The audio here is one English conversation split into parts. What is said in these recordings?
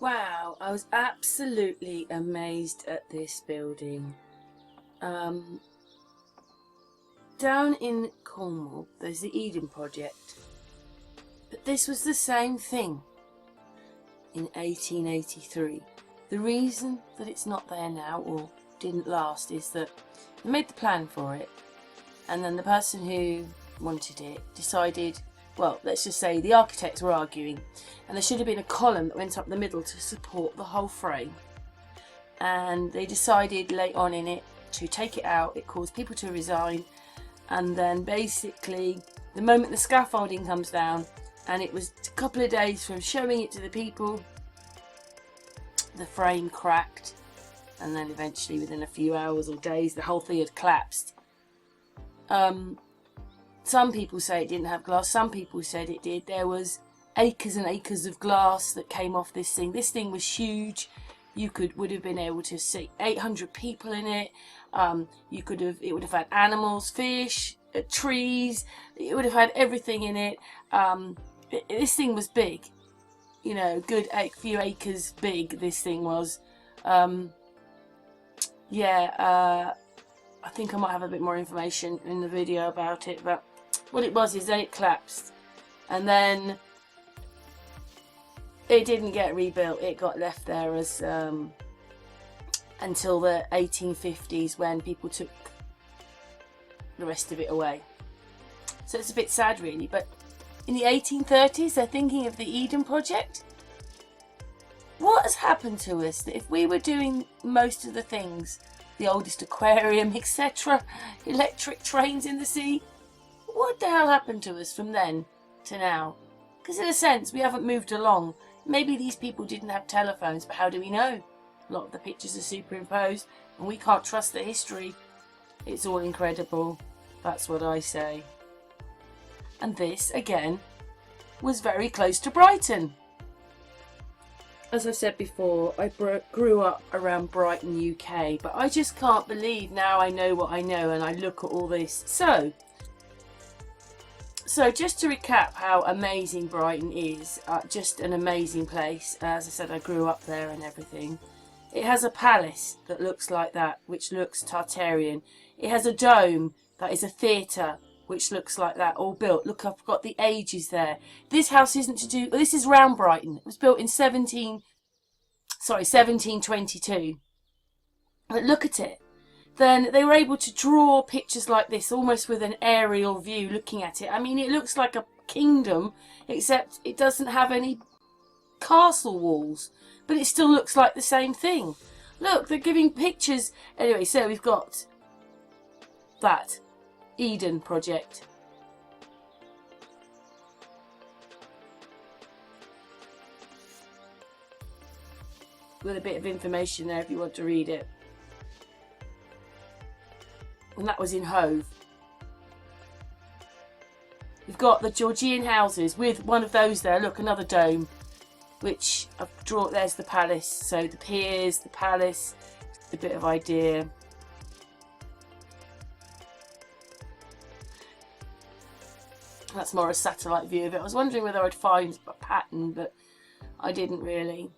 Wow, I was absolutely amazed at this building. Down in Cornwall, there's the Eden Project. But this was the same thing in 1883. The reason that it's not there now, or didn't last, is that they made the plan for it, and then the person who wanted it decided, well, let's just say the architects were arguing, and there should have been a column that went up the middle to support the whole frame. And they decided late on in it to take it out. It caused people to resign, and then basically the moment the scaffolding comes down, and it was a couple of days from showing it to the people, the frame cracked, and then eventually within a few hours or days the whole thing had collapsed. Some people say it didn't have glass, some people said it did. There was acres and acres of glass that came off this thing. This thing was huge. You would have been able to see 800 people in it. It would have had animals, fish, trees. It would have had everything in it. This thing was big, you know, good few acres big. This thing was. I think I might have a bit more information in the video about it, but what it was is then it collapsed, and then it didn't get rebuilt. It got left there as until the 1850s, when people took the rest of it away. So it's a bit sad really, but in the 1830s they're thinking of the Eden Project. What has happened to us that if we were doing most of the things, the oldest aquarium, etc., electric trains in the sea, what the hell happened to us from then to now? Because in a sense we haven't moved along. Maybe these people didn't have telephones, but how do we know? A lot of the pictures are superimposed and we can't trust the history. It's all incredible. That's what I say. And this, again, was very close to Brighton. As I said before, I grew up around Brighton, UK, but I just can't believe now I know what I know and I look at all this. So just to recap how amazing Brighton is, just an amazing place. As I said, I grew up there and everything. It has a palace that looks like that, which looks Tartarian. It has a dome that is a theatre, which looks like that, all built. Look, I've got the ages there. This house isn't to do... Well, this is round Brighton. It was built in 1722. But look at it. Then they were able to draw pictures like this, almost with an aerial view looking at it. I mean, it looks like a kingdom, except it doesn't have any castle walls. But it still looks like the same thing. Look, they're giving pictures. Anyway, so we've got that Eden Project. With a bit of information there if you want to read it. And that was in Hove. We've got the Georgian houses with one of those there. Look, another dome, which I've drawn. There's the palace. So the piers, the palace, a bit of idea. That's more a satellite view of it. I was wondering whether I'd find a pattern, but I didn't really.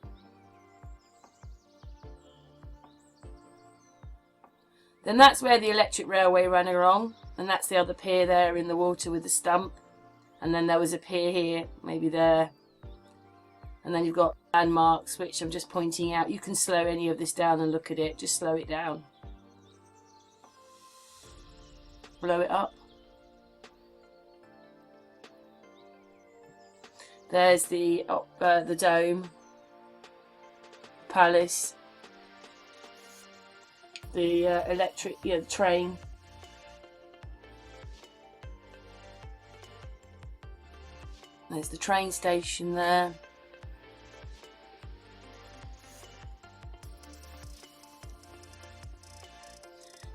Then that's where the electric railway ran along, and that's the other pier there in the water with the stump. And then there was a pier here, maybe there. And then you've got landmarks, which I'm just pointing out. You can slow any of this down and look at it. Just slow it down. Blow it up. There's the dome, palace, the electric, the train. There's the train station there.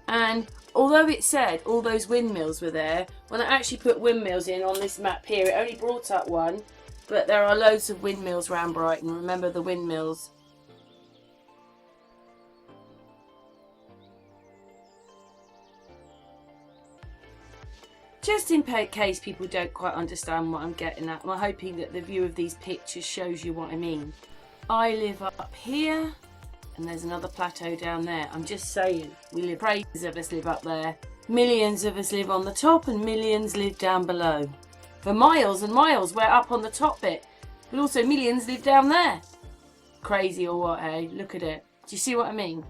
And although it said all those windmills were there, when I actually put windmills in on this map here, it only brought up one. But there are loads of windmills around Brighton. Remember the windmills. Just in case people don't quite understand what I'm getting at, I'm hoping that the view of these pictures shows you what I mean. I live up here, and there's another plateau down there. I'm just saying, crazies of us live up there. Millions of us live on the top, and millions live down below. For miles and miles, we're up on the top bit, but also millions live down there. Crazy or what, eh? Look at it. Do you see what I mean?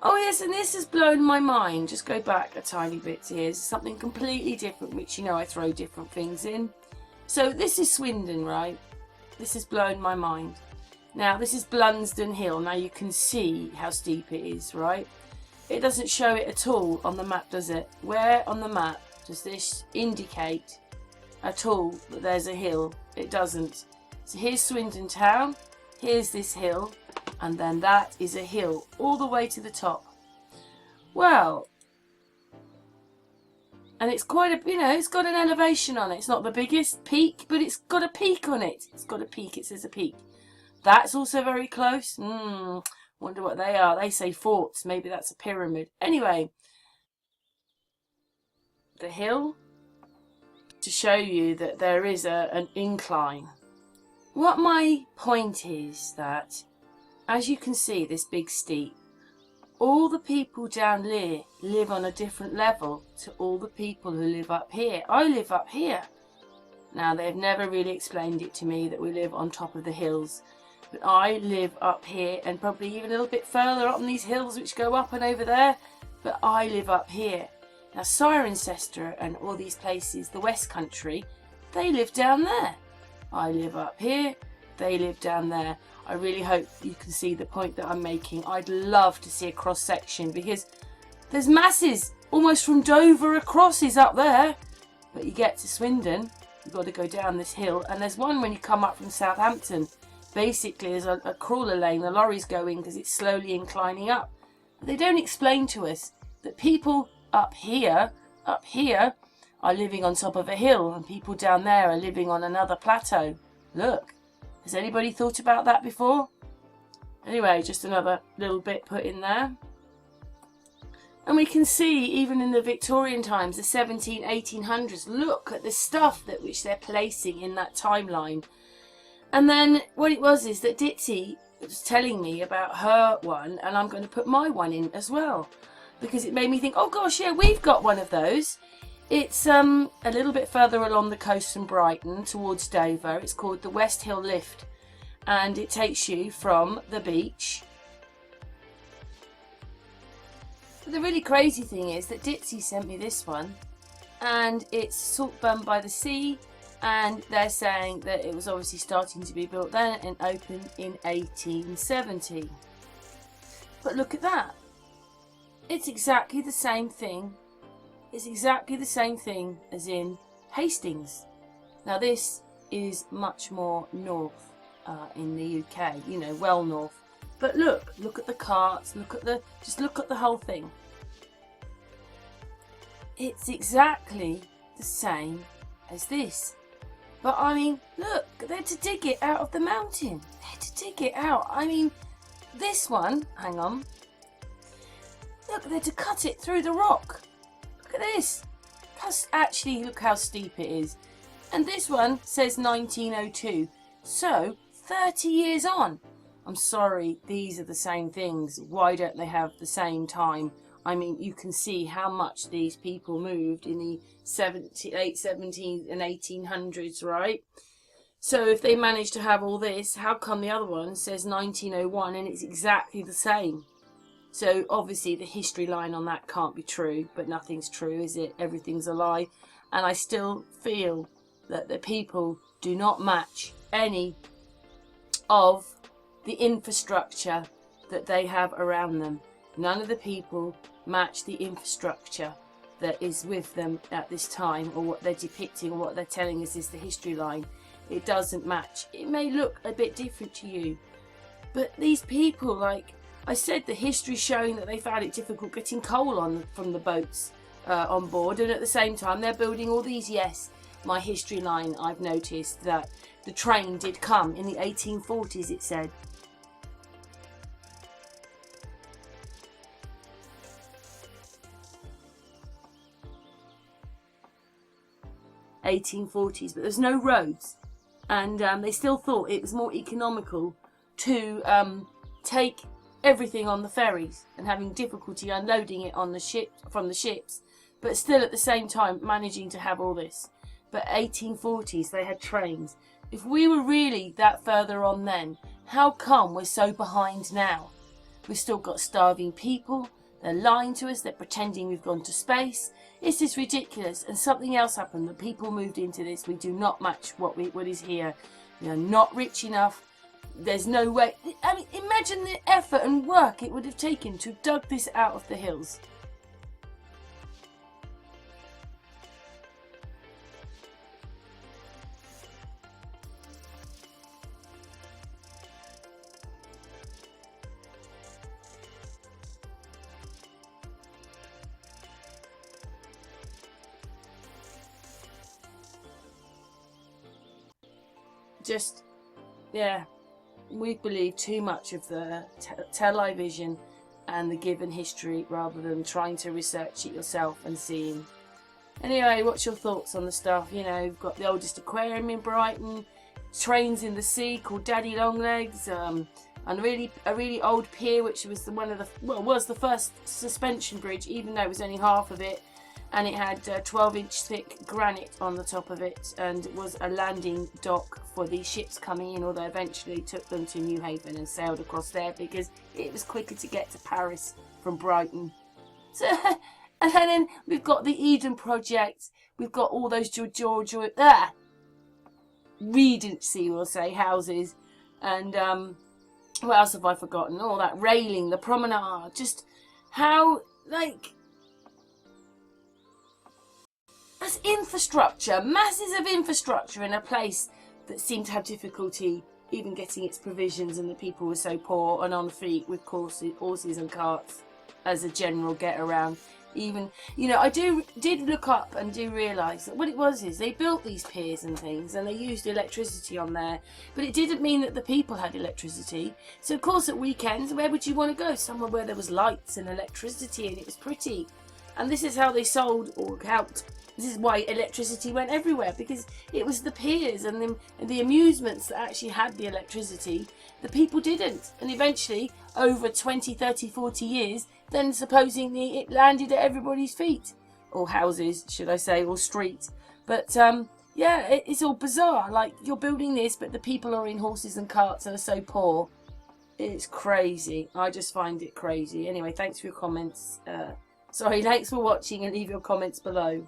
Oh yes, and this has blown my mind. Just go back a tiny bit here. Something completely different, which you know I throw different things in. So this is Swindon, right? This has blown my mind. Now this is Blunsdon Hill. Now you can see how steep it is, right? It doesn't show it at all on the map, does it? Where on the map does this indicate at all that there's a hill? It doesn't. So here's Swindon town. Here's this hill. And then that is a hill all the way to the top. Well, and it's quite a, you know, it's got an elevation on it. It's not the biggest peak, but it's got a peak on it. It's got a peak, it says a peak. That's also very close. Wonder what they are. They say forts. Maybe that's a pyramid. Anyway, the hill, to show you that there is an incline. What my point is that, as you can see, this big steep, all the people down there live on a different level to all the people who live up here. I live up here. Now, they've never really explained it to me that we live on top of the hills. But I live up here and probably even a little bit further up on these hills which go up and over there. But I live up here. Now, Cirencester and all these places, the West Country, they live down there. I live up here. They live down there. I really hope you can see the point that I'm making. I'd love to see a cross section because there's masses almost from Dover across is up there. But you get to Swindon, you've got to go down this hill. And there's one when you come up from Southampton. Basically, there's a crawler lane. The lorry's going because it's slowly inclining up. But they don't explain to us that people up here are living on top of a hill and people down there are living on another plateau. Look. Has anybody thought about that before? Anyway, just another little bit put in there. And we can see, even in the Victorian times, the 1800s, look at the stuff that which they're placing in that timeline. And then what it was is that Ditzy was telling me about her one, and I'm going to put my one in as well. Because it made me think, oh gosh, yeah, we've got one of those. It's a little bit further along the coast from Brighton towards Dover. It's called the West Hill Lift, and it takes you from the beach. But the really crazy thing is that Ditzy sent me this one, and it's Saltburn by the Sea, and they're saying that it was obviously starting to be built then and opened in 1870. But look at that. It's exactly the same thing. It's exactly the same thing as in Hastings. Now this is much more north in the UK, you know, well north. But look at the carts, just look at the whole thing. It's exactly the same as this. But I mean, look, they're to dig it out of the mountain. They're to dig it out. I mean, this one, hang on. Look, they're to cut it through the rock. Look at this. Actually, look how steep it is. And this one says 1902. So, 30 years on. I'm sorry, these are the same things. Why don't they have the same time? I mean, you can see how much these people moved in the late 17th and 1800s, right? So if they managed to have all this, how come the other one says 1901 and it's exactly the same? So obviously the history line on that can't be true, but nothing's true, is it? Everything's a lie. And I still feel that the people do not match any of the infrastructure that they have around them. None of the people match the infrastructure that is with them at this time, or what they're depicting, or what they're telling us is the history line. It doesn't match. It may look a bit different to you, but these people, like I said, the history showing that they found it difficult getting coal from the boats on board, and at the same time they're building all these. Yes, my history line, I've noticed that the train did come in the 1840s, it said. 1840s, but there's no roads, and they still thought it was more economical to take everything on the ferries and having difficulty unloading it on the ship from the ships, but still at the same time managing to have all this. But 1840s, they had trains. If we were really that further on then, how come we're so behind now? We've still got starving people, they're lying to us, they're pretending we've gone to space. It's just ridiculous. And something else happened, the people moved into this. We do not match what is here. We are not rich enough. There's no way. I mean, imagine the effort and work it would have taken to dug this out of the hills. Just, yeah, we believe too much of the television and the given history rather than trying to research it yourself and seeing. Anyway, what's your thoughts on the stuff? You know, we've got the oldest aquarium in Brighton, trains in the sea called Daddy Longlegs, and a really old pier, which was was the first suspension bridge, even though it was only half of it. And it had 12-inch thick granite on the top of it, and it was a landing dock for the ships coming in, although eventually took them to New Haven and sailed across there because it was quicker to get to Paris from Brighton. So, and then we've got the Eden Project, we've got all those Regency, we'll say, houses, and what else have I forgotten? All that railing, the promenade, just how, like... That's infrastructure, masses of infrastructure in a place that seemed to have difficulty even getting its provisions, and the people were so poor and on feet with horses and carts as a general get around. Even, you know, I did look up and do realise that what it was is they built these piers and things and they used electricity on there, but it didn't mean that the people had electricity. So of course at weekends, where would you want to go? Somewhere where there was lights and electricity and it was pretty. And this is how they sold or helped. This is why electricity went everywhere, because it was the piers and the amusements that actually had the electricity. The people didn't. And eventually, over 20, 30, 40 years, then supposedly it landed at everybody's feet. Or houses, should I say, or streets. But, yeah, it's all bizarre. Like, you're building this, but the people are in horses and carts and are so poor. It's crazy. I just find it crazy. Anyway, thanks for your comments. Thanks for watching, and leave your comments below.